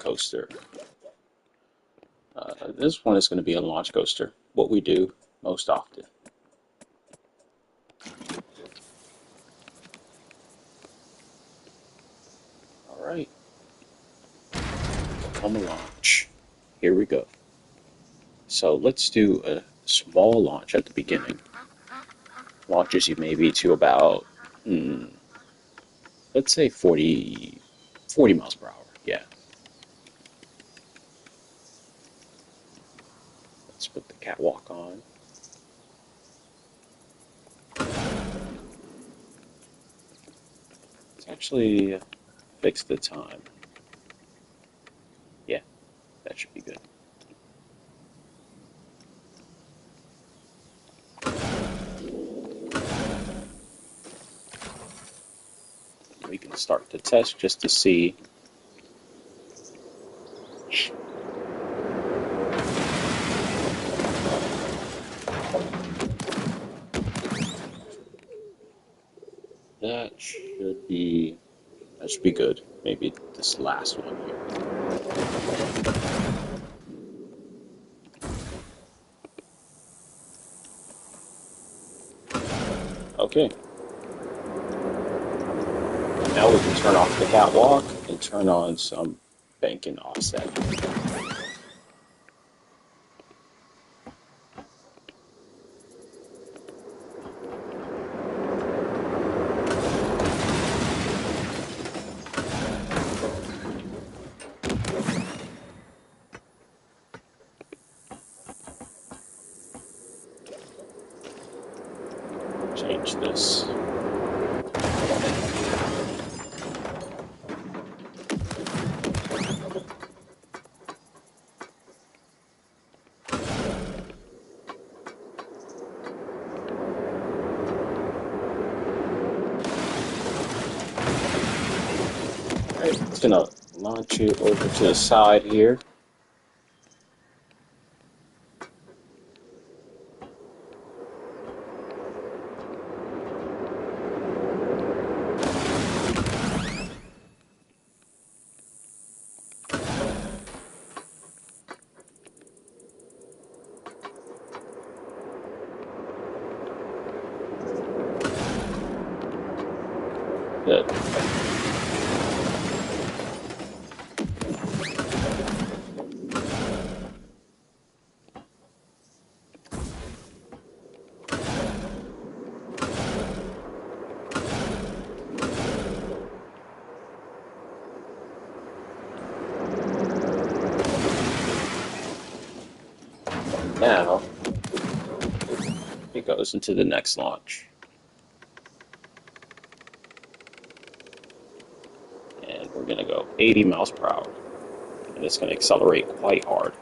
coaster. This one is going to be a launch coaster, what we do most often. Alright, Vekoma launch. Here we go. So let's do a small launch at the beginning. Launches you maybe to about, let's say 40 miles per hour. Yeah. Let's put the catwalk on. Let's actually fix the time. Yeah, that should be good. We can start the test just to see. That should be good. Maybe this last one here. Okay. Now we can turn off the catwalk and turn on some bank and offset. Change this. Alright, it's gonna launch you over to the side here. Good. Now, it goes into the next launch. And we're going to go 80 miles per hour. And it's going to accelerate quite hard.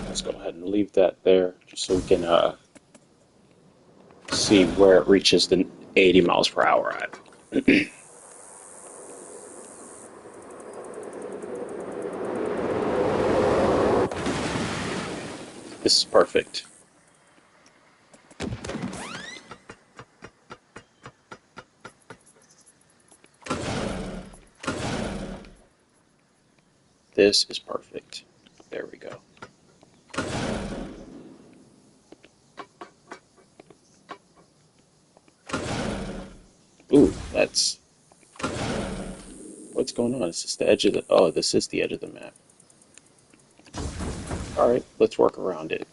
Let's go ahead and leave that there just so we can see where it reaches the 80 miles per hour at. This is perfect. This is perfect. There we go. Ooh, that's... What's going on? Is this the edge of the... Oh, this is the edge of the map. Alright, let's work around it.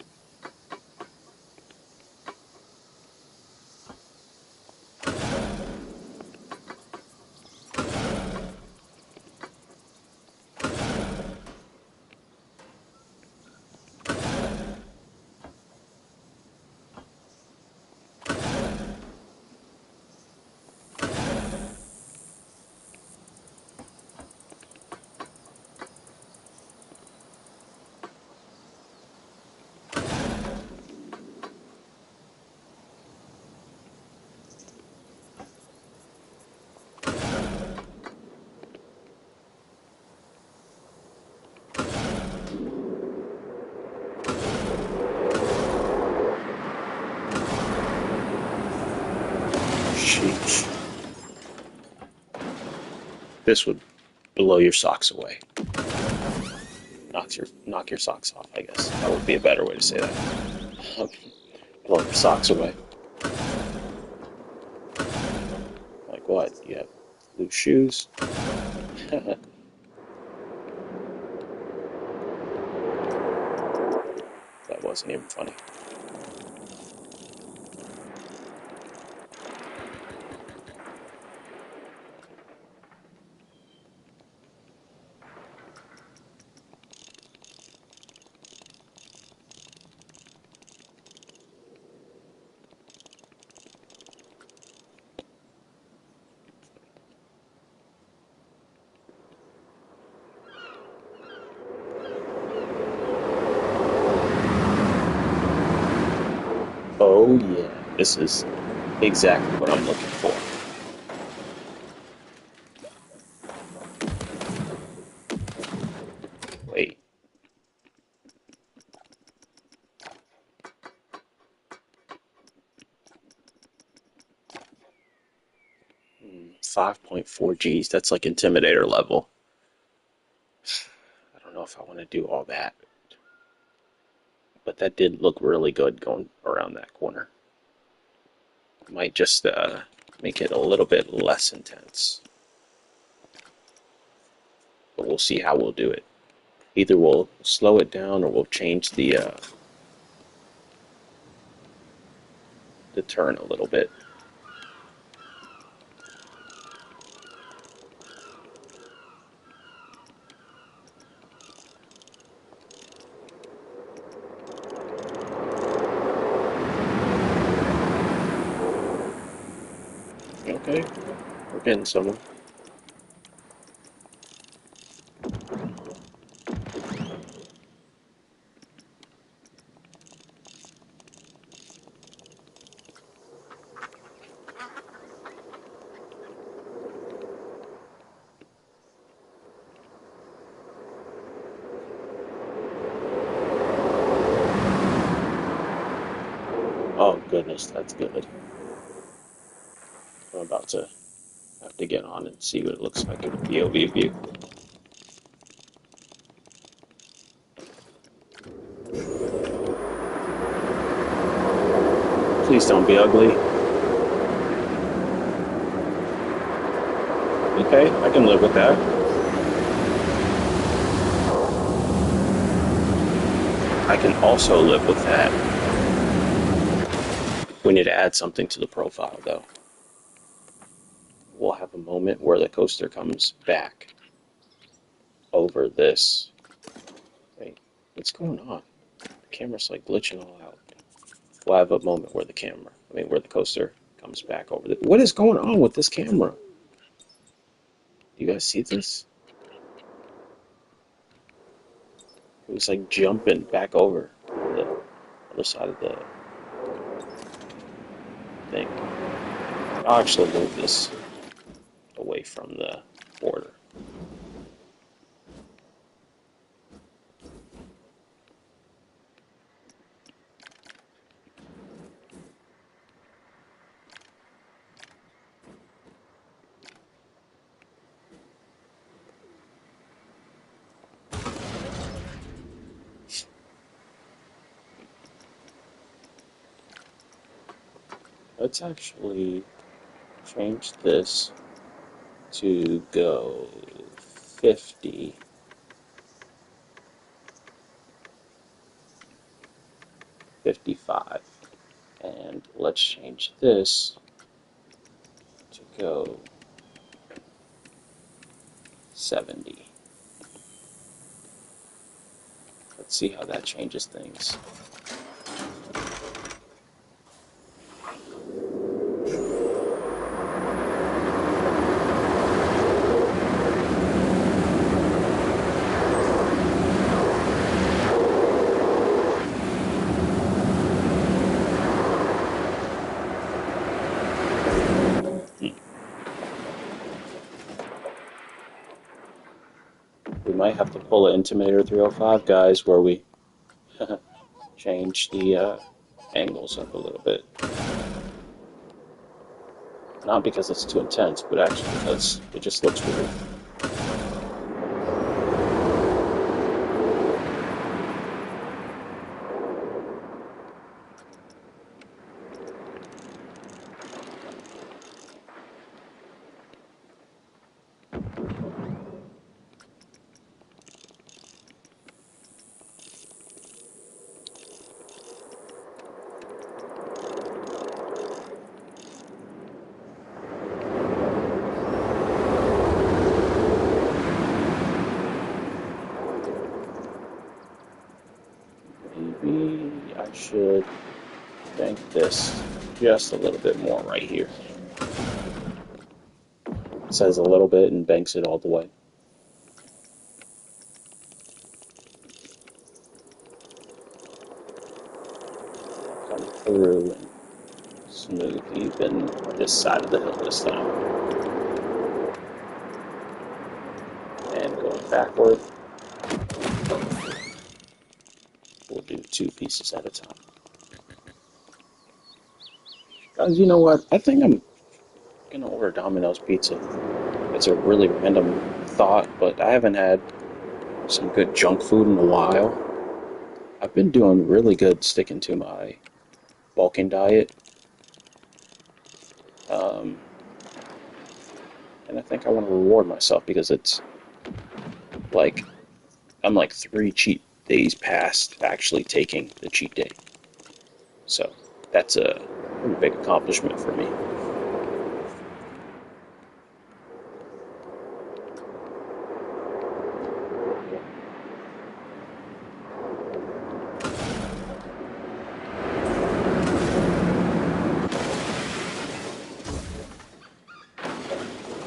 Sheesh. This would blow your socks away. Knock your socks off, I guess. That would be a better way to say that. Blow your socks away. Like what? You have loose shoes? That wasn't even funny. Oh yeah, this is exactly what I'm looking for. Wait, 5.4 Gs, that's like Intimidator level. I don't know if I want to do all that, but that did look really good going around that corner. Might just make it a little bit less intense, but we'll see how we'll do it. Either we'll slow it down or we'll change the turn a little bit. Okay, we're getting somewhere. Oh goodness, that's good. I'm about to have to get on and see what it looks like in the POV view. Please don't be ugly. Okay, I can live with that. I can also live with that. We need to add something to the profile, though. We'll have a moment where the coaster comes back over this. Wait, what's going on? The camera's like glitching all out. We'll have a moment where where the coaster comes back over. What is going on with this camera? You guys see this? It was like jumping back over the other side of the thing. I'll actually move this away from the border. Let's actually change this to go 50, 55. And let's change this to go 70. Let's see how that changes things. We might have to pull an Intimidator 305, guys, where we change the angles up a little bit. Not because it's too intense, but actually because it just looks weird. Maybe I should bank this just a little bit more right here. It says a little bit and banks it all the way. Come through and smooth even this side of the hill this time. And going backward, we'll do 2 pieces at a time. Guys, you know what? I think I'm gonna order Domino's pizza. It's a really random thought, but I haven't had some good junk food in a while. I've been doing really good sticking to my bulking diet. Um, and I think I want to reward myself because it's like I'm like 3 cheat days past actually taking the cheat day. So that's a pretty big accomplishment for me.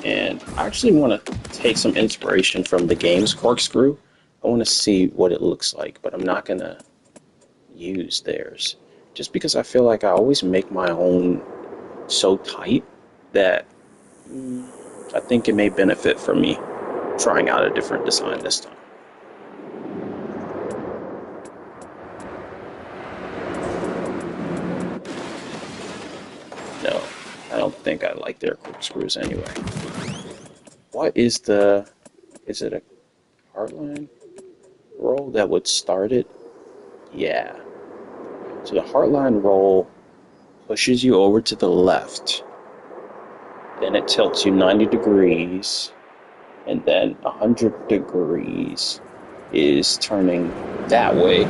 And I actually want to take some inspiration from the game's corkscrew. I want to see what it looks like, but I'm not going to use theirs. Just because I feel like I always make my own so tight that I think it may benefit from me trying out a different design this time. No, I don't think I like their corkscrews anyway. What is is it a heartline roll that would start it? Yeah. So the heartline roll pushes you over to the left, then it tilts you 90 degrees, and then 100 degrees is turning that way,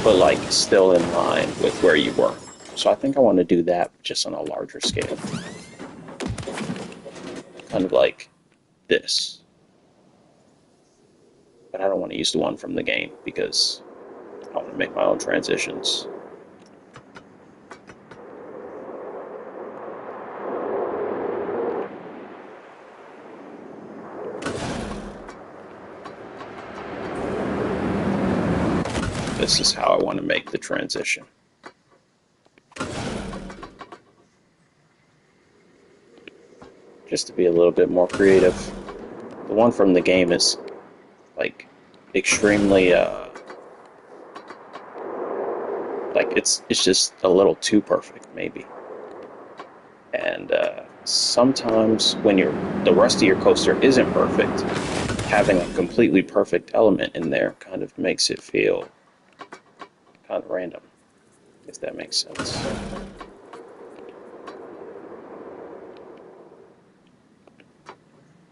but like still in line with where you were. So I think I want to do that just on a larger scale. Kind of like this. But I don't want to use the one from the game because I want to make my own transitions. This is how I want to make the transition. Just to be a little bit more creative. The one from the game is like extremely like it's just a little too perfect maybe. And sometimes when the rest of your coaster isn't perfect, having a completely perfect element in there kind of makes it feel kind of random, if that makes sense.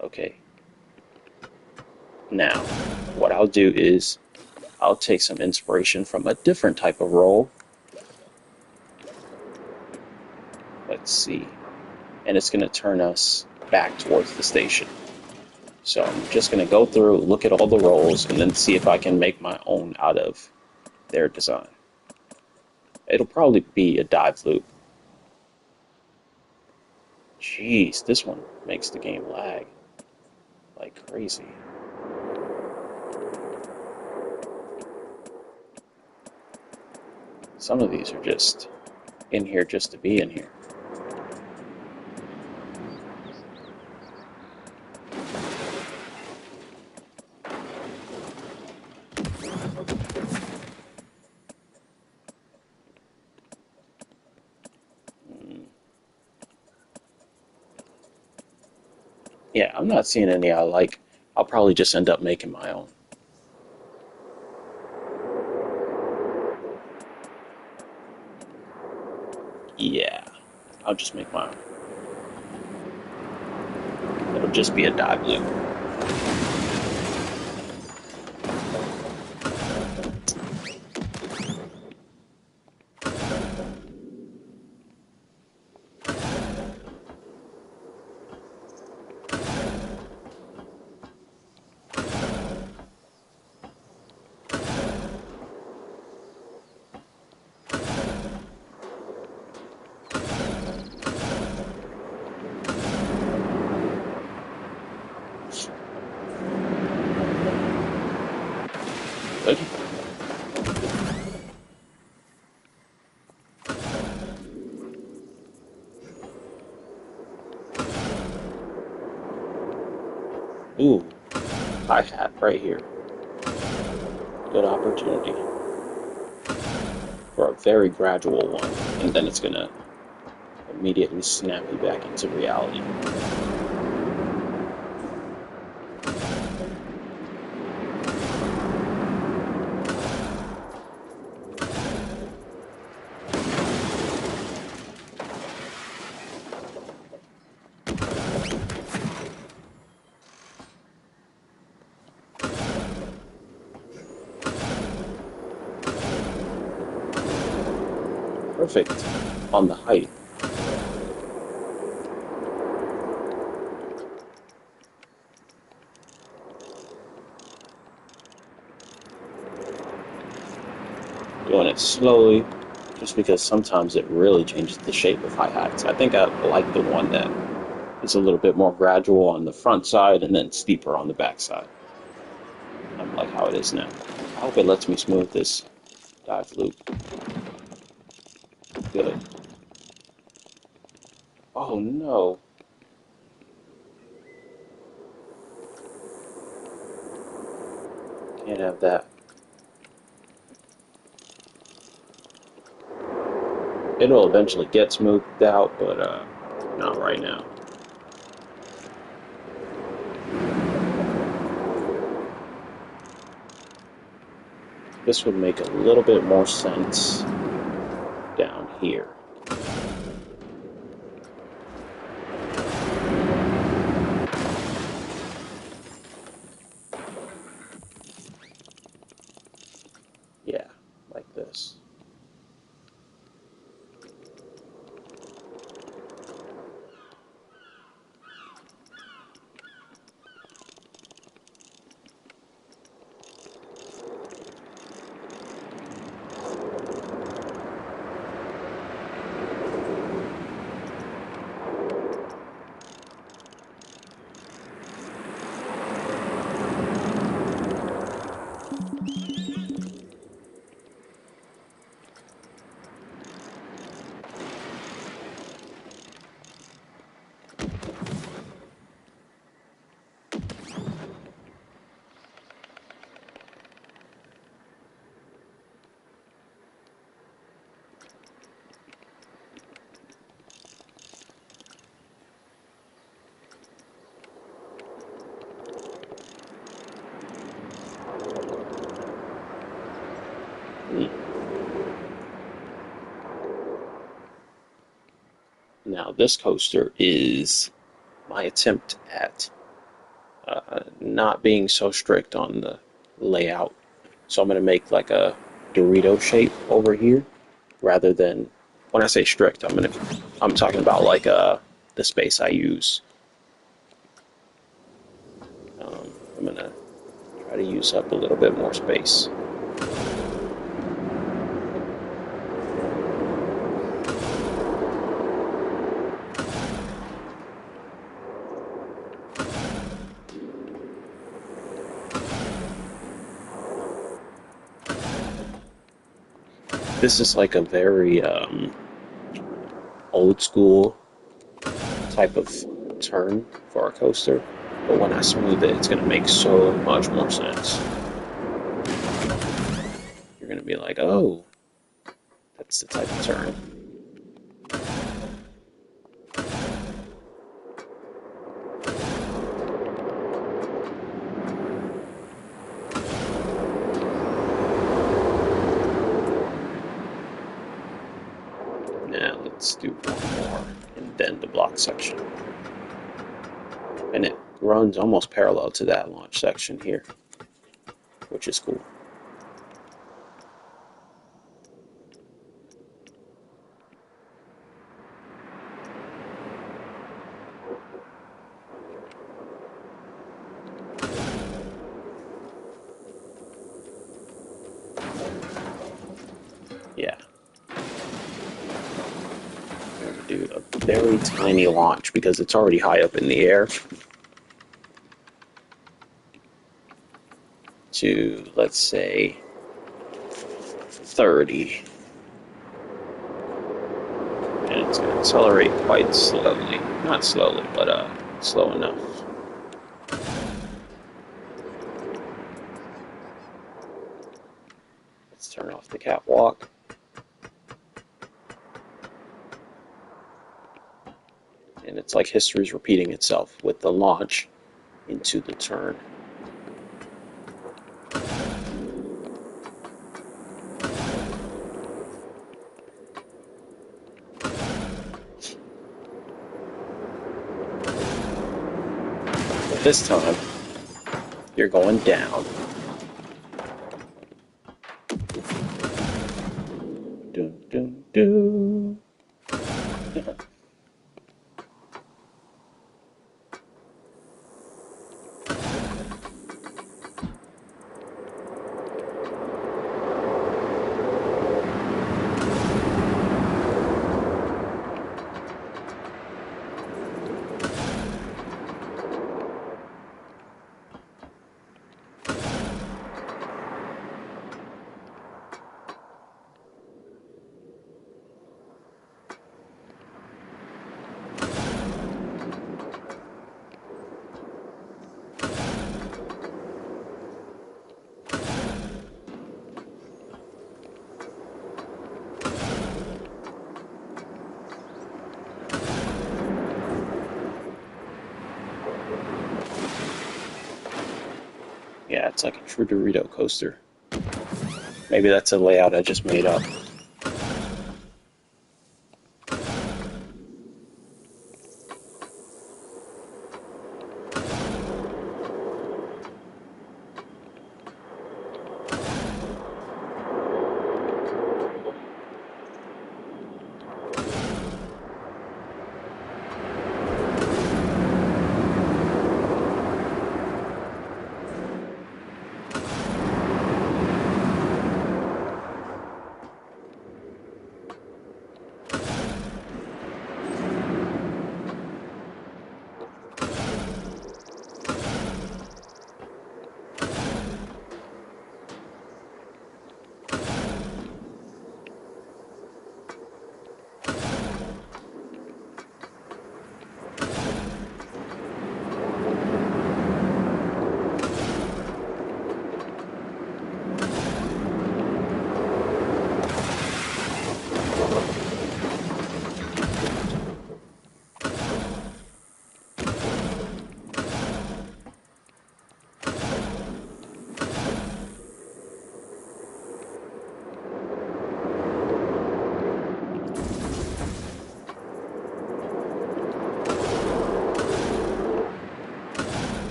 Okay. Now, what I'll do is I'll take some inspiration from a different type of roll. Let's see. And it's going to turn us back towards the station. So I'm just going to go through, look at all the rolls, and then see if I can make my own out of their design. It'll probably be a dive loop. Jeez, this one makes the game lag like crazy. Some of these are just in here just to be in here. Yeah, I'm not seeing any I like. I'll probably just end up making my own. Yeah, I'll just make my own. It'll just be a dive loop. Good. Ooh, hi-hat right here. Good opportunity for a very gradual one, and then it's gonna immediately snap you back into reality. Perfect on the height. Doing it slowly, just because sometimes it really changes the shape of hi-hats. I think I like the one that is a little bit more gradual on the front side and then steeper on the back side. I like how it is now. I hope it lets me smooth this dive loop. Good. Oh no. Can't have that. It'll eventually get smoothed out, but not right now. This would make a little bit more sense down here. Yeah, like this. Neat. Now this coaster is my attempt at not being so strict on the layout. So I'm going to make like a Dorito shape over here rather than, when I say strict, I'm talking about like the space I use. I'm going to try to use up a little bit more space. This is like a very old school type of turn for a coaster, but when I smooth it, it's going to make so much more sense. You're going to be like, oh, that's the type of turn. Let's do one more, and then the block section. And it runs almost parallel to that launch section here, which is cool. Yeah. I'm going to do a very tiny launch because it's already high up in the air. To, let's say, 30. And it's going to accelerate quite slowly. Not slowly, but slow enough. Let's turn off the catwalk. And it's like history's repeating itself with the launch into the turn. But this time, you're going down. Dun, dun, dun. Yeah, it's like a true Dorito coaster. Maybe that's a layout I just made up.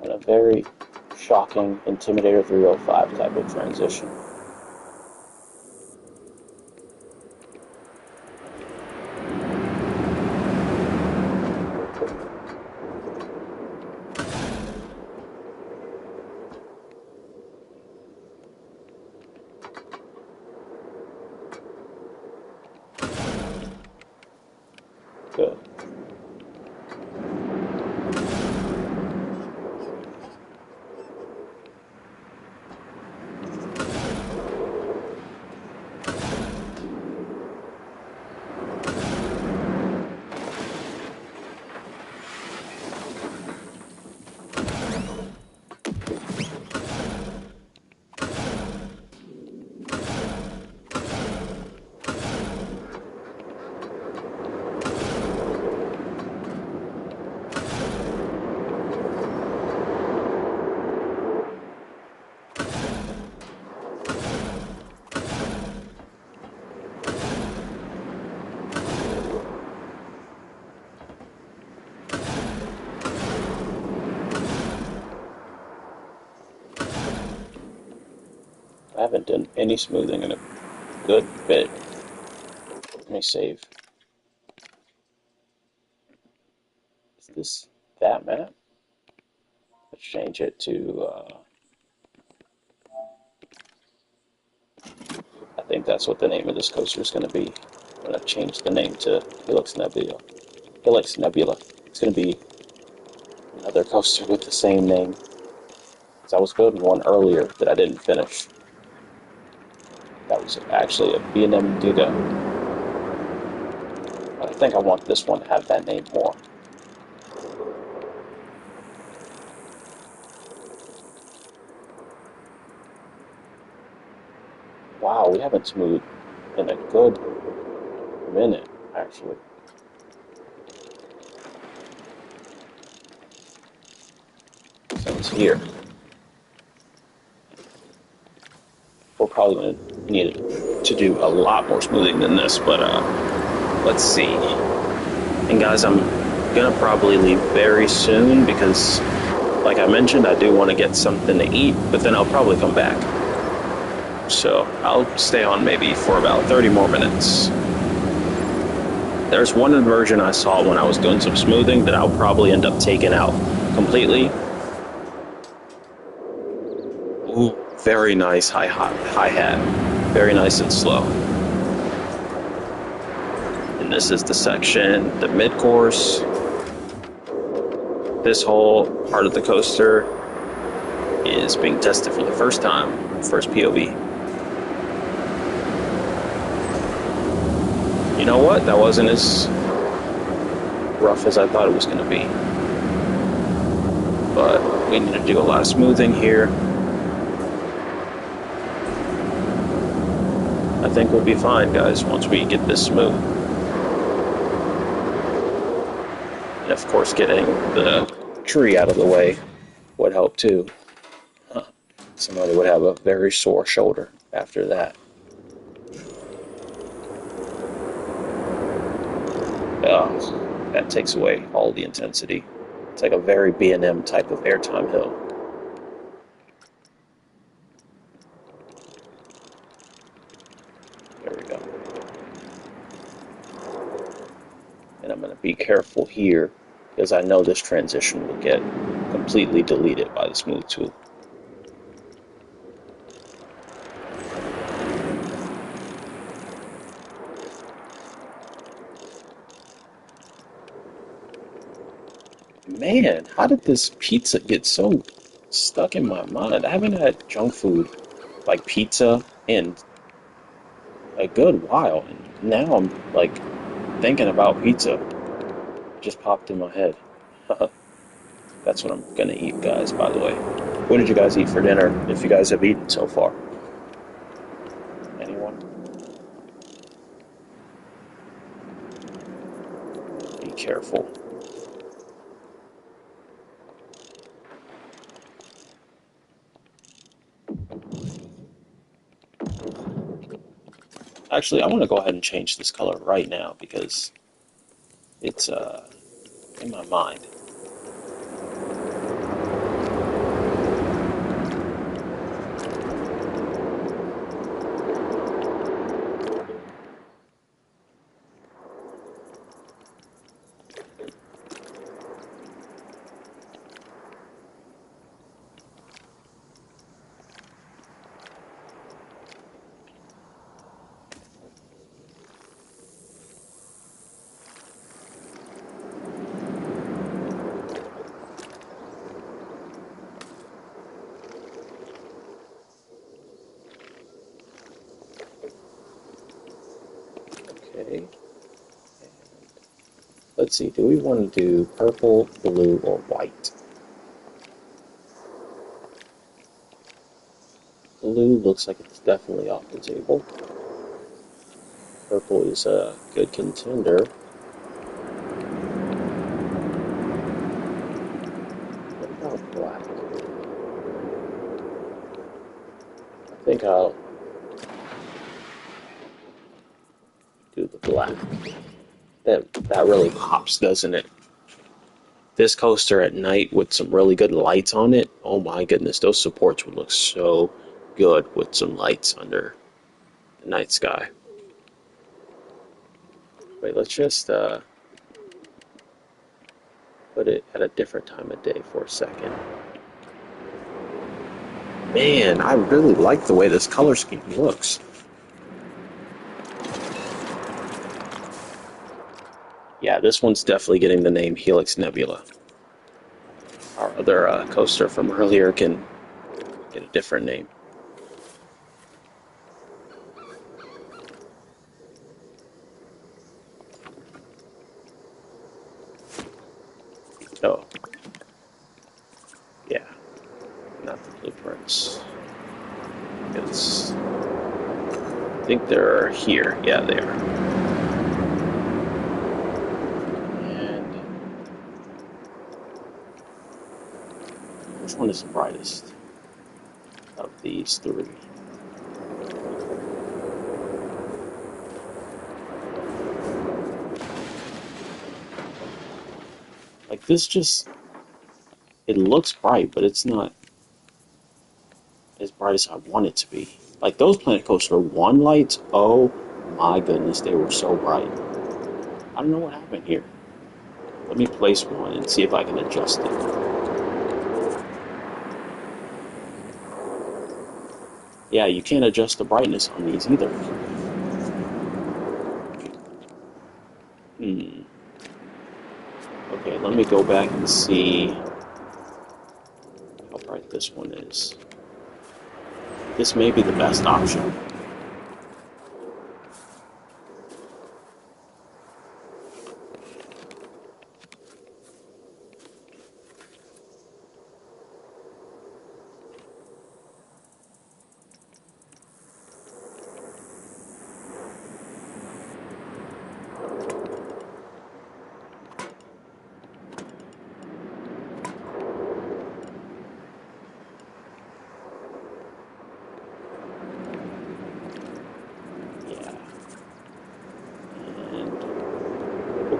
And a very shocking Intimidator 305 type of transition. Good. I haven't done any smoothing in a good bit. Let me save. Is this that map? Let's change it to, I think that's what the name of this coaster is going to be. I'm going to change the name to Helix Nebula. Helix Nebula. It's going to be another coaster with the same name. Because I was building one earlier that I didn't finish. That was actually a B&M Giga. But I think I want this one to have that name more. Wow, we haven't smoothed in a good minute, actually. Since here. We're probably going to need to do a lot more smoothing than this, but let's see. And guys, I'm going to probably leave very soon because, like I mentioned, I do want to get something to eat, but then I'll probably come back. So I'll stay on maybe for about 30 more minutes. There's one inversion I saw when I was doing some smoothing that I'll probably end up taking out completely. Ooh, very nice hi-hat. Very nice and slow. And this is the section, the mid-course. This whole part of the coaster is being tested for the first time, first POV. You know what? That wasn't as rough as I thought it was going to be. But we need to do a lot of smoothing here. I think we'll be fine, guys, once we get this smooth. And of course, getting the tree out of the way would help too. Somebody would have a very sore shoulder after that. That takes away all the intensity. It's like a very B&M type of airtime hill. There we go. And I'm going to be careful here because I know this transition will get completely deleted by the smooth tool. Man, how did this pizza get so stuck in my mind? I haven't had junk food like pizza in a good while, and now I'm like thinking about pizza. It just popped in my head. That's what I'm gonna eat, guys, by the way. What did you guys eat for dinner, if you guys have eaten so far? Anyone? Be careful. Actually, I want to go ahead and change this color right now because it's in my mind. Okay. Let's see, do we want to do purple, blue, or white? Blue looks like it's definitely off the table. Purple is a good contender. What about black? I think I'll do the black. That really pops, doesn't it? This coaster at night with some really good lights on it, oh my goodness, those supports would look so good with some lights under the night sky. Wait, let's just put it at a different time of day for a second. Man, I really like the way this color scheme looks. Yeah, this one's definitely getting the name Helix Nebula. Our other coaster from earlier can get a different name. Oh. Yeah. Not the blueprints. I think they're here. Yeah, they are. And which one is the brightest of these three? Like this just, it looks bright, but it's not as bright as I want it to be. Like those Planet Coaster 1 lights, oh my goodness, they were so bright. I don't know what happened here. Let me place one and see if I can adjust it. Yeah, you can't adjust the brightness on these either. Okay, let me go back and see how bright this one is. This may be the best option.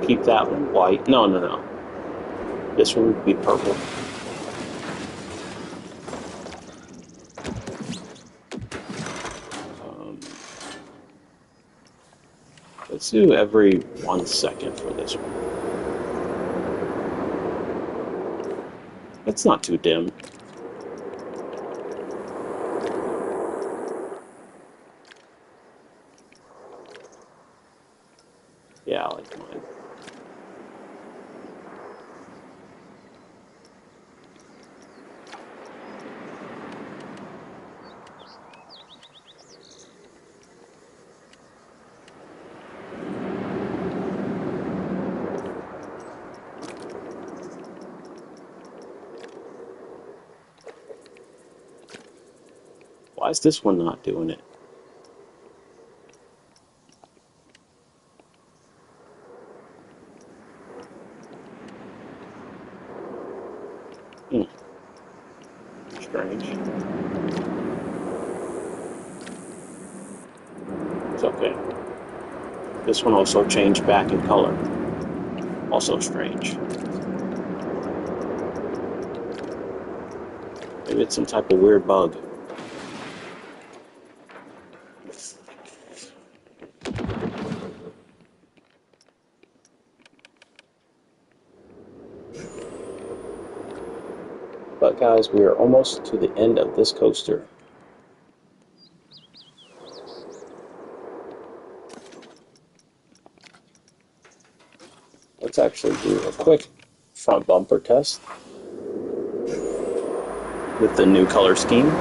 Keep that one white. No. This one would be purple. Let's do every 1 second for this one. It's not too dim. Yeah, I like mine. Why is this one not doing it? Strange. It's okay. This one also changed back in color. Also strange. Maybe it's some type of weird bug. But guys, we are almost to the end of this coaster. Let's actually do a quick front bumper test with the new color scheme.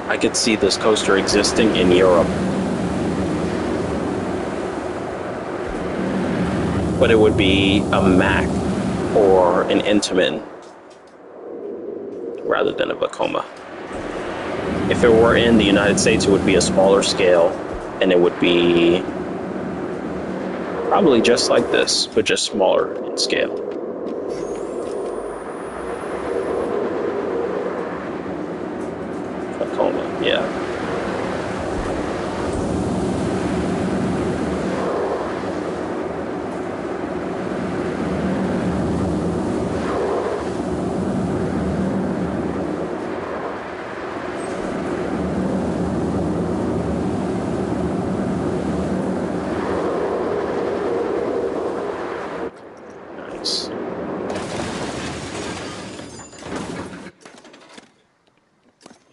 I could see this coaster existing in Europe. But it would be a Mack or an Intamin rather than a Vekoma. If it were in the United States, it would be a smaller scale, and it would be probably just like this, but just smaller in scale. Vekoma, yeah.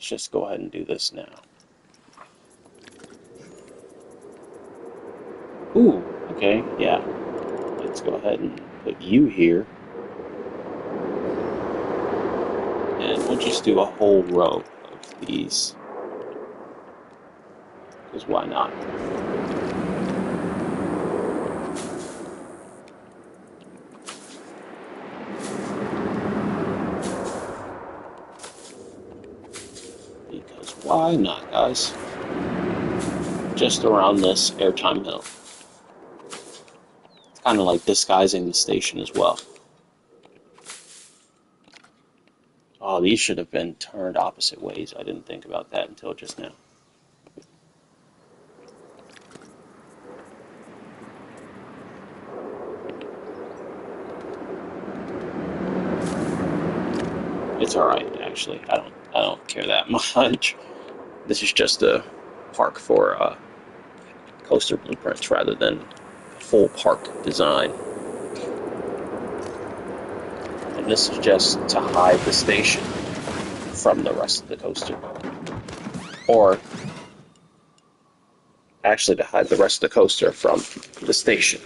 Let's just go ahead and do this now. Ooh, okay, yeah. Let's go ahead and put you here. And we'll just do a whole row of these. Because why not? Because why not, guys? Just around this airtime hill. It's kind of like disguising the station as well. Oh, these should have been turned opposite ways. I didn't think about that until just now. It's alright, actually. I don't care that much. This is just a park for coaster blueprints rather than full park design. And this is just to hide the station from the rest of the coaster. Or actually to hide the rest of the coaster from the station.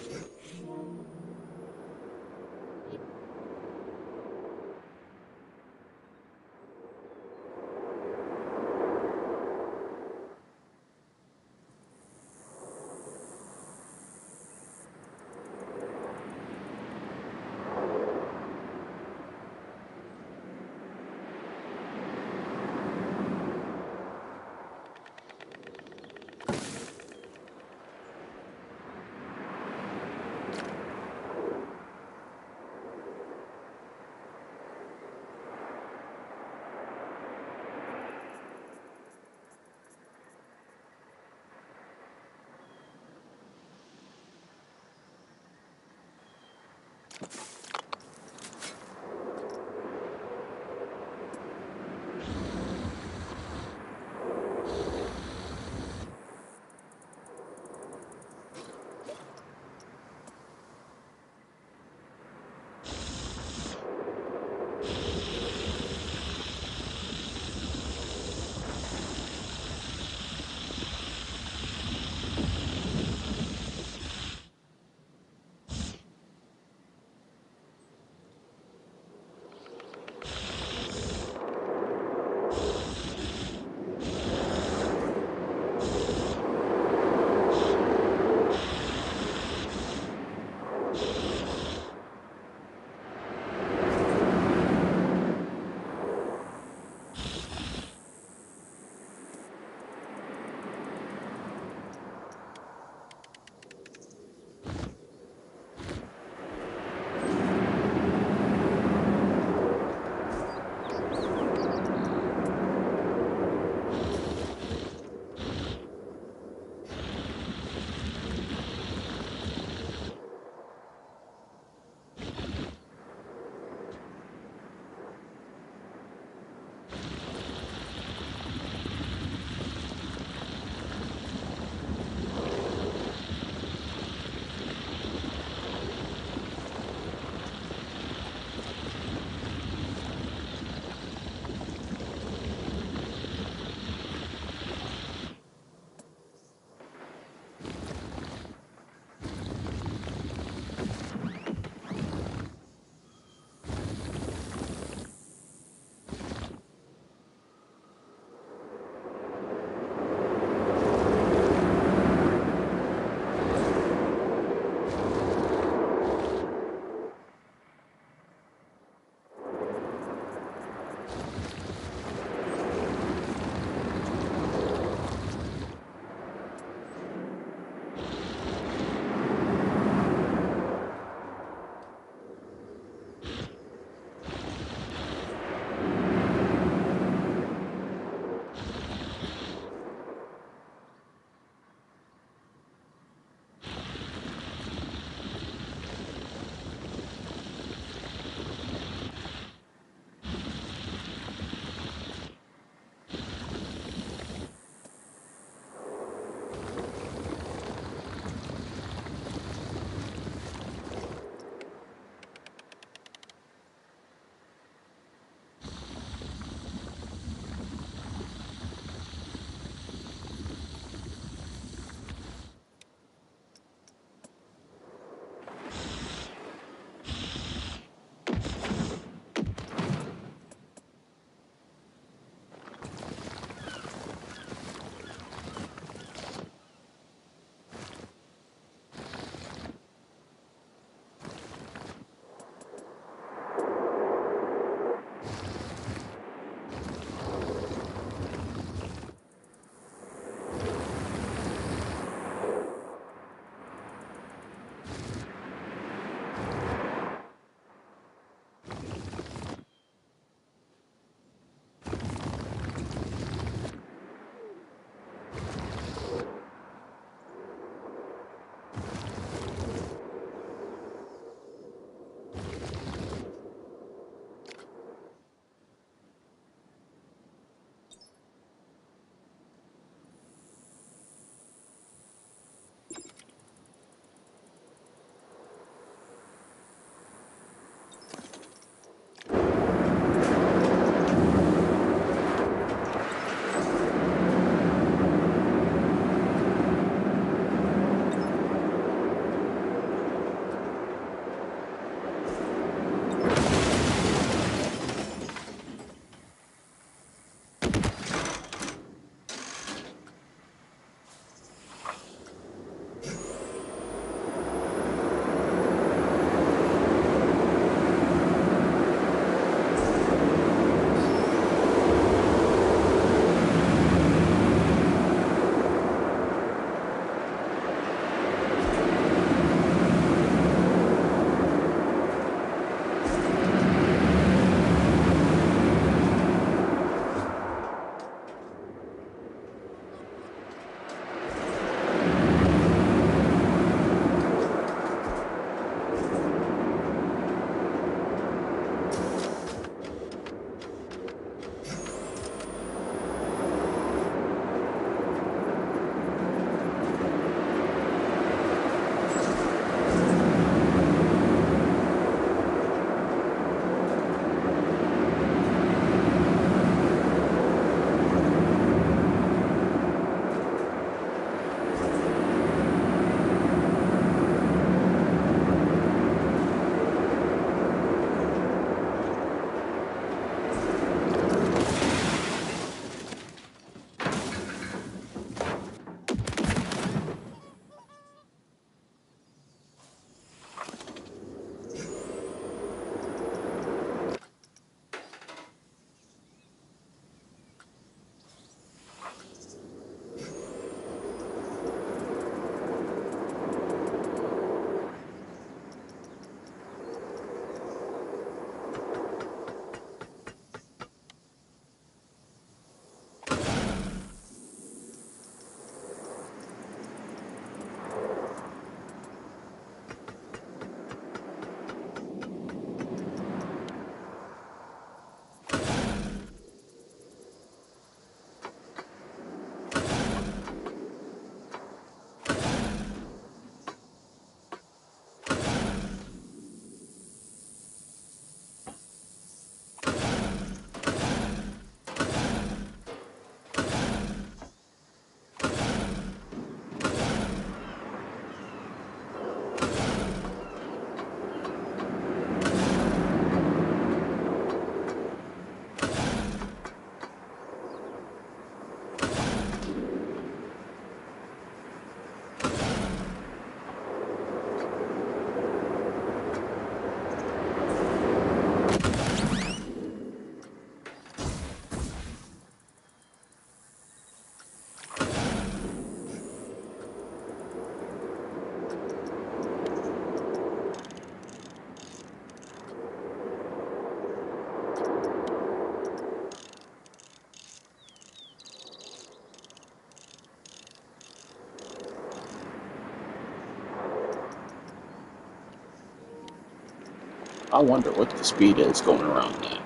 I wonder what the speed is going around that.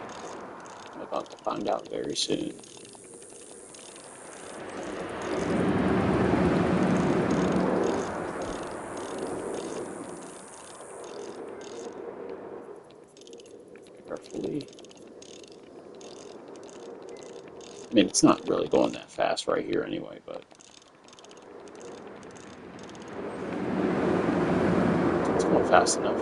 I'm about to find out very soon. Carefully. I mean, it's not really going that fast right here anyway, but it's going fast enough.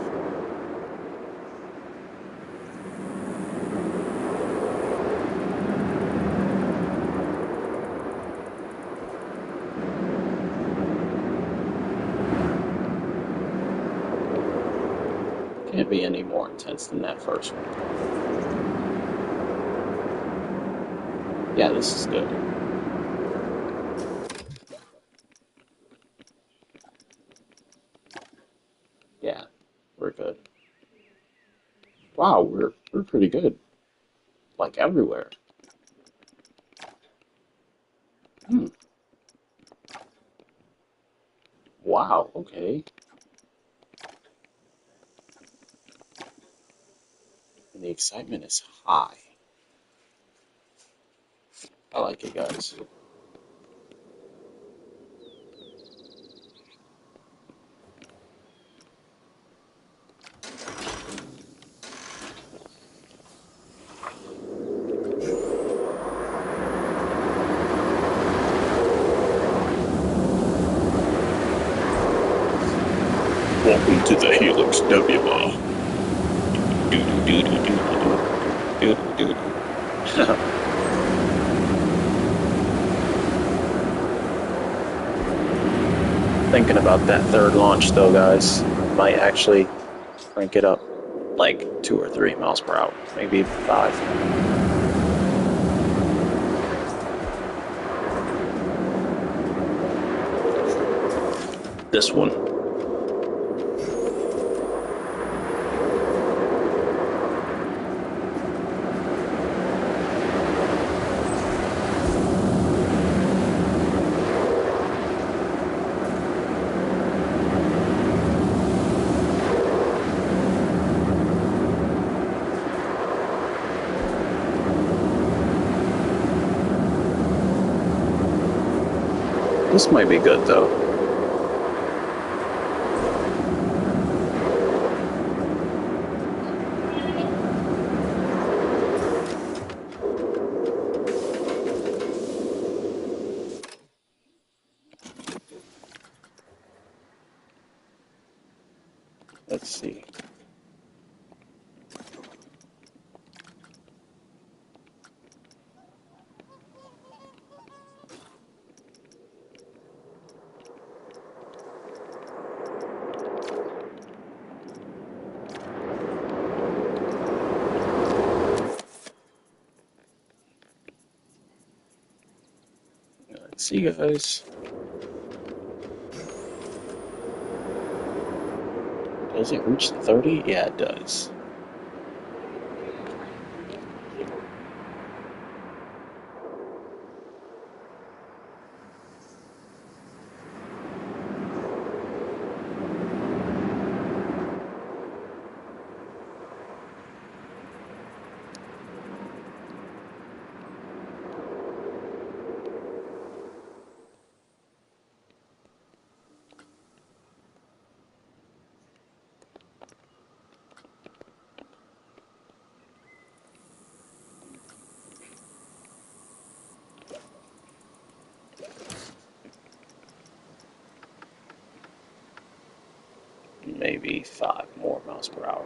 Can't be any more intense than that first one. Yeah, this is good. Yeah, we're good. Wow, we're pretty good. Like everywhere. Hmm. Wow, okay. And the excitement is high. I like it, guys. Welcome to the Helix Nebula. Doo doo doo doo doo doo doo doo. Thinking about that third launch though, guys. Might actually crank it up like 2 or 3 miles per hour, maybe 5. This one. This might be good though. Let's see. Let's see, guys. Does it reach the 30? Yeah, it does. Maybe 5 more miles per hour.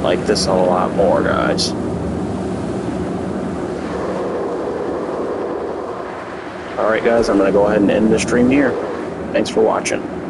like this a lot more, guys. Alright guys, I'm going to go ahead and end the stream here. Thanks for watching.